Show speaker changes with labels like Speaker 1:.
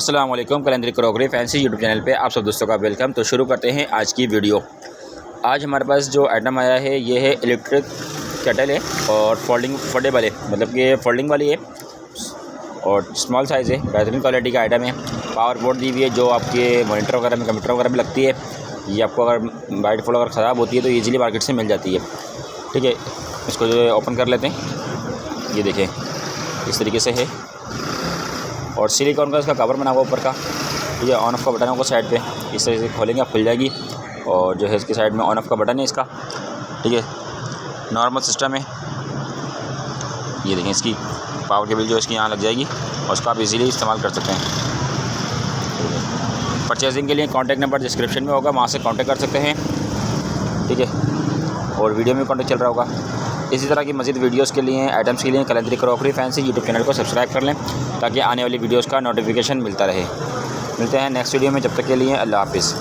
Speaker 1: अस्सलाम वालेकुम। Calendar crockery fancy YouTube channel पे आप सब दोस्तों का वेलकम। तो शुरू करते हैं आज की वीडियो। आज हमारे पास जो आइटम आया है ये है इलेक्ट्रिक केटल है और फोल्डेबल है, मतलब कि फोल्डिंग वाली है और स्मॉल साइज़ है। बेहतरीन क्वालिटी का आइटम है। पावर बोर्ड दी हुई है जो आपके मॉनिटर वगैरह में, कंप्यूटर वगैरह में लगती है। ये आपको अगर बाई डिफ़ॉल्ट अगर ख़राब होती है तो ईज़िली मार्केट से मिल जाती है। ठीक है, इसको जो है ओपन कर लेते हैं। ये देखें इस तरीके से है और सिलिकॉन का इसका कवर बना हुआ ऊपर का। ये ऑन ऑफ का बटन होगा साइड पे, इस तरह से खोलेंगे आप खुल जाएगी। और जो है इसकी साइड में ऑन ऑफ का बटन है इसका। ठीक है, नॉर्मल सिस्टम है। ये देखें इसकी पावर केबल जो इसकी यहाँ लग जाएगी और उसका आप इजीली इस्तेमाल कर सकते हैं। परचेजिंग के लिए कॉन्टैक्ट नंबर डिस्क्रिप्शन में होगा, वहाँ से कॉन्टैक्ट कर सकते हैं। ठीक है, और वीडियो में कॉन्टैक्ट चल रहा होगा। इसी तरह की मज़ीद वीडियोस के लिए, आइटम्स के लिए calendar crockery fancy YouTube channel को सब्सक्राइब कर लें ताकि आने वाली वीडियोस का नोटिफिकेशन मिलता रहे। मिलते हैं नेक्स्ट वीडियो में, जब तक के लिए अल्लाह हाफ़िज़।